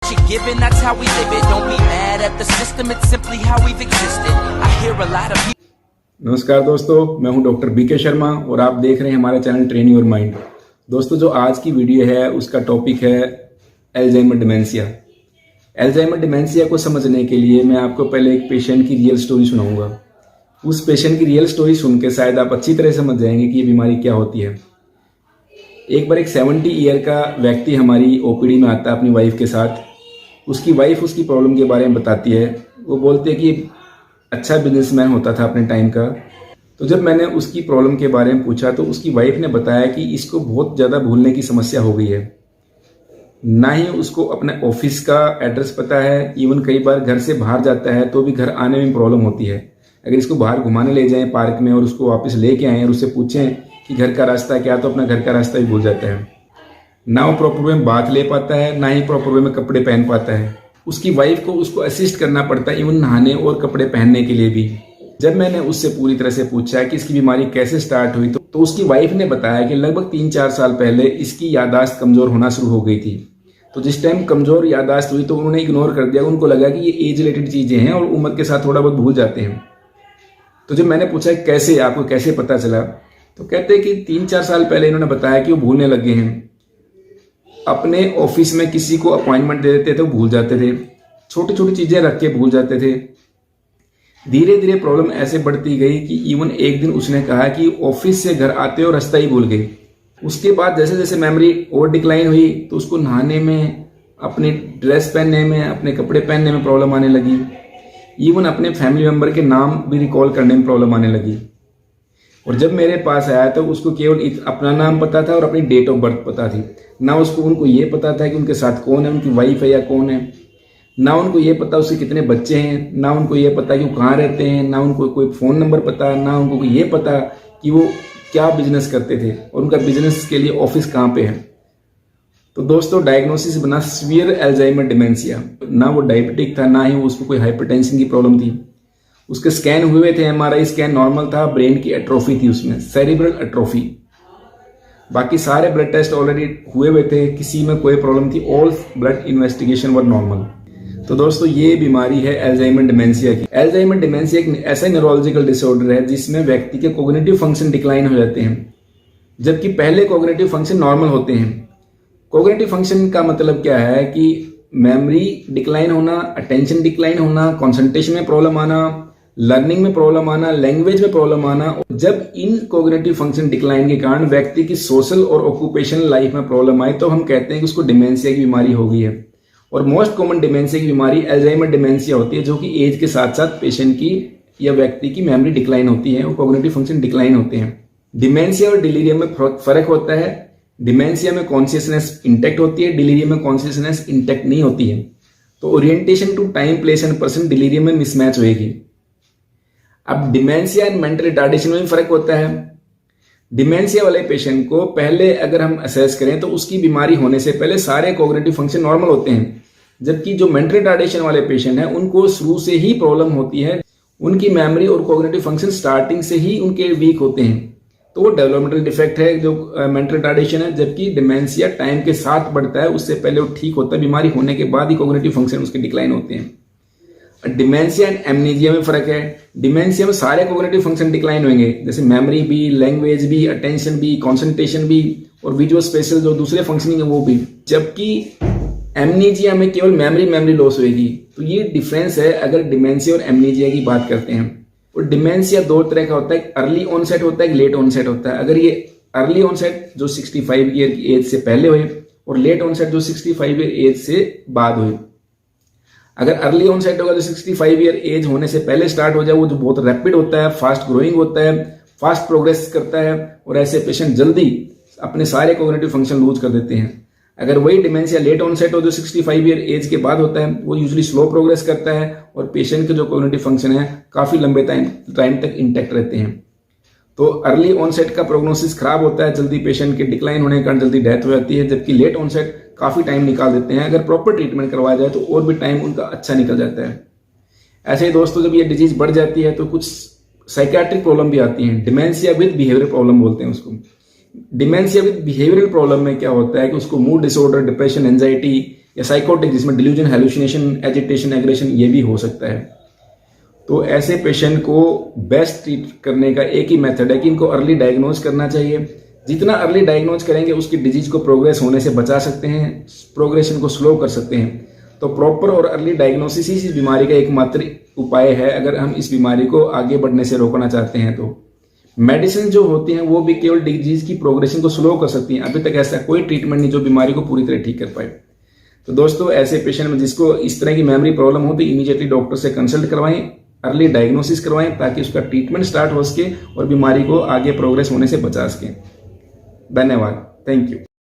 Given, that's how we live it. Don't be mad at the system, it's simply how we've existed. I hear a lot of people. नमस्कार दोस्तों, मैं हूं doctor BK Sharma और आप देख रहे हैं हमारा चैनल ट्रेन योर माइंड। दोस्तों, जो आज की वीडियो है उसका टॉपिक है अल्जाइमर डिमेंशिया। अल्जाइमर डिमेंशिया को समझने के लिए मैं आपको पहले एक पेशेंट की रियल स्टोरी सुनाऊंगा। उस पेशेंट की रियल स्टोरी सुन के शायद आप अच्छी तरह समझ जाएंगे कि ये बीमारी क्या होती है। एक बार एक 70 ईयर का व्यक्ति हमारी ओपीडी में आता है अपनी वाइफ के साथ। उसकी वाइफ उसकी प्रॉब्लम के बारे में बताती है। वो बोलते हैं कि अच्छा बिजनेसमैन होता था अपने टाइम का। तो जब मैंने उसकी प्रॉब्लम के बारे में पूछा तो उसकी वाइफ ने बताया कि इसको बहुत ज़्यादा भूलने की समस्या हो गई है। ना ही उसको अपने ऑफिस का एड्रेस पता है, इवन कई बार घर से बाहर जाता है तो भी घर आने में प्रॉब्लम होती है। अगर इसको बाहर घुमाने ले जाएं पार्क में और उसको वापस लेके आएँ और उससे पूछें कि घर का रास्ता क्या, तो अपना घर का रास्ता भी भूल जाता है। ना वो प्रॉपर वे में बाथ ले पाता है, ना ही प्रॉपर वे में कपड़े पहन पाता है। उसकी वाइफ को उसको असिस्ट करना पड़ता है इवन नहाने और कपड़े पहनने के लिए भी। जब मैंने उससे पूरी तरह से पूछा कि इसकी बीमारी कैसे स्टार्ट हुई तो उसकी वाइफ ने बताया कि लगभग 3-4 साल पहले इसकी याददाश्त कमजोर होना शुरू हो गई थी। तो जिस टाइम कमजोर याददाश्त हुई तो उन्होंने इग्नोर कर दिया। उनको लगा कि ये एज रिलेटेड चीजें हैं और उम्र के साथ थोड़ा बहुत भूल जाते हैं। तो जब मैंने पूछा कैसे, आपको कैसे पता चला, तो कहते हैं कि 3-4 साल पहले इन्होंने बताया कि वो भूलने लग गए हैं। अपने ऑफिस में किसी को अपॉइंटमेंट दे देते थे, वो भूल जाते थे। छोटी छोटी चीजें रख के भूल जाते थे। धीरे धीरे प्रॉब्लम ऐसे बढ़ती गई कि इवन एक दिन उसने कहा कि ऑफिस से घर आते हो रास्ता ही भूल गई। उसके बाद जैसे जैसे मेमोरी और डिक्लाइन हुई तो उसको नहाने में, अपने ड्रेस पहनने में, अपने कपड़े पहनने में प्रॉब्लम आने लगी। इवन अपने फैमिली मेंबर के नाम भी रिकॉल करने में प्रॉब्लम आने लगी। और जब मेरे पास आया तो उसको केवल अपना नाम पता था और अपनी डेट ऑफ बर्थ पता थी। ना उनको ये पता था कि उनके साथ कौन है, उनकी वाइफ है या कौन है। ना उनको ये पता उसके कितने बच्चे हैं, ना उनको ये पता कि वो कहाँ रहते हैं, ना उनको कोई फ़ोन नंबर पता, ना उनको ये पता कि वो क्या बिजनेस करते थे और उनका बिजनेस के लिए ऑफिस कहाँ पे है। तो दोस्तों, डायग्नोसिस बना सीवियर अल्जाइमर डिमेंशिया। ना वो डायबिटिक था, ना ही उसको कोई हाइपरटेंशन की प्रॉब्लम थी। उसके स्कैन हुए थे, एमआरआई स्कैन नॉर्मल था। ब्रेन की एट्रोफी थी उसमें, सेरिब्रल एट्रोफी। बाकी सारे ब्लड टेस्ट ऑलरेडी हुए थे, किसी में कोई प्रॉब्लम थी। All blood investigation were normal. तो दोस्तों, ये बीमारी है अल्जाइमर डिमेंशिया की। अल्जाइमर डिमेंशिया एक ऐसा न्यूरोलॉजिकल डिसऑर्डर है जिसमें व्यक्ति के कॉग्निटिव फंक्शन डिक्लाइन हो जाते हैं, जबकि पहले कॉग्निटिव फंक्शन नॉर्मल होते हैं। कॉग्निटिव फंक्शन का मतलब क्या है कि मेमोरी डिक्लाइन होना, अटेंशन डिक्लाइन होना, कंसंट्रेशन में प्रॉब्लम आना, लर्निंग में प्रॉब्लम आना, लैंग्वेज में प्रॉब्लम आना। जब इन कॉग्निटिव फंक्शन डिक्लाइन के कारण व्यक्ति की सोशल और ऑक्यूपेशनल लाइफ में प्रॉब्लम आई तो हम कहते हैं कि उसको डिमेंशिया की बीमारी हो गई है। और मोस्ट कॉमन डिमेंशिया की बीमारी अल्जाइमर डिमेंशिया होती है, जो कि एज के साथ साथ पेशेंट की या व्यक्ति की मेमोरी डिक्लाइन होती है और कॉग्निटिव फंक्शन डिक्लाइन होते हैं। डिमेंशिया और डिलीरियम में फर्क होता है। डिमेंशिया में कॉन्शियसनेस इंटैक्ट होती है, डिलीरियम में कॉन्शियसनेस इंटैक्ट नहीं होती है। तो orientation to time, place and person delirium में मिसमैच होगी। अब डिमेंशिया एंड मेंटल रिटार्डेशन में भी फर्क होता है। डिमेंशिया वाले पेशेंट को पहले अगर हम असेस करें तो उसकी बीमारी होने से पहले सारे कॉग्निटिव फंक्शन नॉर्मल होते हैं, जबकि जो मेंटल रिटार्डेशन वाले पेशेंट हैं उनको शुरू से ही प्रॉब्लम होती है। उनकी मेमोरी और कॉग्निटिव फंक्शन स्टार्टिंग से ही उनके वीक होते हैं। तो वो डेवलपमेंटल डिफेक्ट है जो मेंटल रिटार्डेशन है, जबकि डिमेंशिया टाइम के साथ बढ़ता है, उससे पहले वो ठीक होता है। बीमारी होने के बाद ही कॉग्निटिव फंक्शन उसके डिक्लाइन होते हैं। डिमेंशिया एंड एमनीजिया में फर्क है। डिमेंशिया में सारे कॉग्निटिव फंक्शन डिक्लाइन होंगे, जैसे मेमोरी भी, लैंग्वेज भी, अटेंशन भी, कंसंट्रेशन भी और विजुअल स्पेशल जो दूसरे फंक्शनिंग है वो भी। जबकि एमनीजिया में केवल मेमोरी लॉस होगी। तो ये डिफरेंस है अगर डिमेंशिया और एमनीजिया की बात करते हैं। और डिमेंशिया 2 तरह का होता है, अर्ली ऑनसेट होता है, एक लेट ऑनसेट होता है। अगर ये अर्ली ऑनसेट जो 65 ईयर की एज से पहले हुए और लेट ऑनसेट जो 65 ईयर एज से बाद हुए। अगर अर्ली ऑनसेट होगा जो 65 ईयर एज होने से पहले स्टार्ट हो जाए, वो जो बहुत रैपिड होता है, फास्ट ग्रोइंग होता है, फास्ट प्रोग्रेस करता है और ऐसे पेशेंट जल्दी अपने सारे कॉग्निटिव फंक्शन लूज कर देते हैं। अगर वही डिमेंशिया लेट ऑनसेट हो जो 65 ईयर एज के बाद होता है, वो यूजुअली स्लो प्रोग्रेस करता है और पेशेंट के जो कॉग्निटिव फंक्शन है काफी लंबे टाइम तक इंटैक्ट रहते हैं। तो अर्ली ऑनसेट का प्रोग्नोसिस खराब होता है, जल्दी पेशेंट के डिक्लाइन होने के कारण जल्दी डेथ हो जाती है, जबकि लेट ऑनसेट काफी टाइम निकाल देते हैं। अगर प्रॉपर ट्रीटमेंट करवाया जाए तो और भी टाइम उनका अच्छा निकल जाता है। ऐसे ही दोस्तों, जब ये डिजीज बढ़ जाती है तो कुछ साइकेट्रिक प्रॉब्लम भी आती हैं। डिमेंशिया विद बिहेवियरल प्रॉब्लम बोलते हैं उसको। डिमेंशिया विद बिहेवियरल प्रॉब्लम में क्या होता है कि उसको मूड डिसऑर्डर, डिप्रेशन, एंजाइटी, या साइकोटिक जिसमें डिल्यूजन, हेलुसिनेशन, एजिटेशन, एग्रेशन ये भी हो सकता है। तो ऐसे पेशेंट को बेस्ट ट्रीट करने का एक ही मेथड है कि इनको अर्ली डायग्नोज करना चाहिए। जितना अर्ली डायग्नोज करेंगे उसकी डिजीज को प्रोग्रेस होने से बचा सकते हैं, प्रोग्रेशन को स्लो कर सकते हैं। तो प्रॉपर और अर्ली डायग्नोसिस ही इस बीमारी का एकमात्र उपाय है अगर हम इस बीमारी को आगे बढ़ने से रोकना चाहते हैं। तो मेडिसिन जो होती हैं वो भी केवल डिजीज की प्रोग्रेशन को स्लो कर सकती हैं। अभी तक ऐसा कोई ट्रीटमेंट नहीं जो बीमारी को पूरी तरह ठीक कर पाए। तो दोस्तों ऐसे पेशेंट में जिसको इस तरह की मेमोरी प्रॉब्लम हो तो इमीडिएटली डॉक्टर से कंसल्ट करवाएं, अर्ली डायग्नोसिस करवाएं ताकि उसका ट्रीटमेंट स्टार्ट हो सके और बीमारी को आगे प्रोग्रेस होने से बचा सकें। धन्यवाद, थैंक यू।